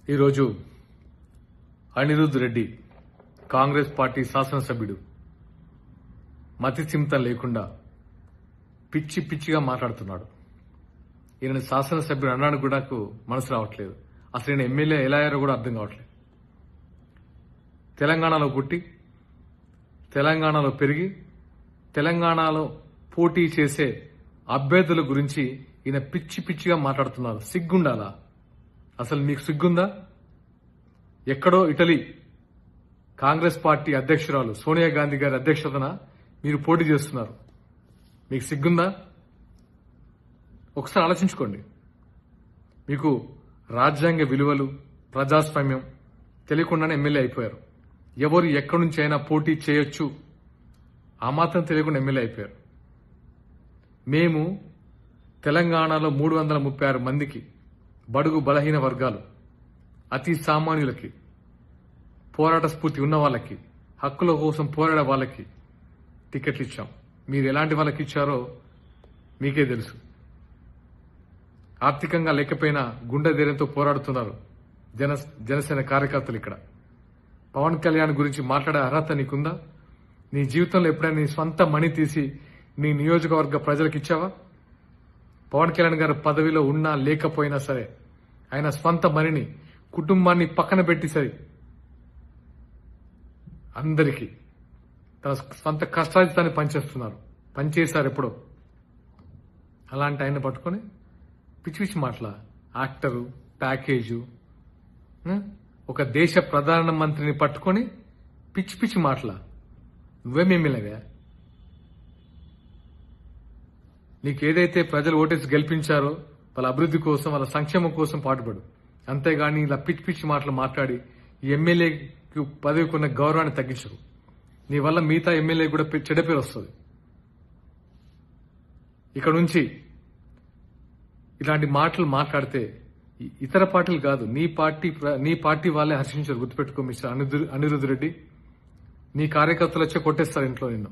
ఈరోజు అనిరుద్ రెడ్డి కాంగ్రెస్ పార్టీ శాసనసభ్యుడు మతిస్థిమితం లేకుండా పిచ్చి పిచ్చిగా మాట్లాడుతున్నాడు. ఈయన శాసనసభ్యుడు అన్నాడు కూడా మనసు రావట్లేదు. అసలు ఈయన ఎమ్మెల్యే ఎలా అయ్యారో కూడా అర్థం కావట్లేదు. తెలంగాణలో పుట్టి తెలంగాణలో పెరిగి తెలంగాణలో పోటీ చేసే అభ్యర్థుల గురించి ఈయన పిచ్చి పిచ్చిగా మాట్లాడుతున్నారు. సిగ్గుండాలా? అసలు మీకు సిగ్గుందా? ఎక్కడో ఇటలీ కాంగ్రెస్ పార్టీ అధ్యక్షురాలు సోనియా గాంధీ గారి అధ్యక్షతన మీరు పోటీ చేస్తున్నారు. మీకు సిగ్గుందా? ఒకసారి ఆలోచించుకోండి. మీకు రాజ్యాంగ విలువలు, ప్రజాస్వామ్యం తెలియకుండానే ఎమ్మెల్యే అయిపోయారు. ఎవరు ఎక్కడి నుంచి అయినా పోటీ చేయొచ్చు ఆ మాత్రం తెలియకుండా ఎమ్మెల్యే అయిపోయారు. మేము తెలంగాణలో 336 మందికి, బడుగు బలహీన వర్గాలు, అతి సామాన్యులకి, పోరాట స్ఫూర్తి ఉన్న వాళ్ళకి, హక్కుల కోసం పోరాడే వాళ్ళకి టికెట్లు ఇచ్చాం. మీరు ఎలాంటి వాళ్ళకి ఇచ్చారో మీకే తెలుసు. ఆర్థికంగా లేకపోయినా గుండె ధైర్యంతో పోరాడుతున్నారు జనసేన కార్యకర్తలు. ఇక్కడ పవన్ కళ్యాణ్ గురించి మాట్లాడే అర్హత నీకుందా? నీ జీవితంలో ఎప్పుడైనా నీ స్వంత మనీ తీసి నీ నియోజకవర్గ ప్రజలకు ఇచ్చావా? పవన్ కళ్యాణ్ గారు పదవిలో ఉన్నా లేకపోయినా సరే ఆయన స్వంత మనిని, కుటుంబాన్ని పక్కన పెట్టి సరి అందరికీ తన స్వంత కష్టాజితాన్ని పనిచేశారు ఎప్పుడో. అలాంటి ఆయన పట్టుకొని పిచ్చి పిచ్చి మాటల యాక్టరు, ప్యాకేజు, ఒక దేశ ప్రధానమంత్రిని పట్టుకొని పిచ్చి పిచ్చి మాటల. నువ్వేమేమిలాగా? నీకు ఏదైతే ప్రజలు ఓటేసి గెలిపించారో వాళ్ళ అభివృద్ధి కోసం, వాళ్ళ సంక్షేమం కోసం పాటుపడు. అంతేగాని ఇలా పిచ్చి పిచ్చి మాటలు మాట్లాడి ఈ ఎమ్మెల్యేకి పదవికి ఉన్న గౌరవాన్ని తగ్గించరు. నీ వల్ల మిగతా ఎమ్మెల్యే కూడా చెడ్డ పేరు వస్తుంది. ఇక్కడ నుంచి ఇలాంటి మాటలు మాట్లాడితే ఇతర పార్టీలు కాదు, నీ పార్టీ వాళ్ళే హర్షించారు. గుర్తుపెట్టుకో మిస్టర్ అనిరుద్ రెడ్డి. నీ కార్యకర్తలు వచ్చే కొట్టేస్తారు ఇంట్లో నిన్ను.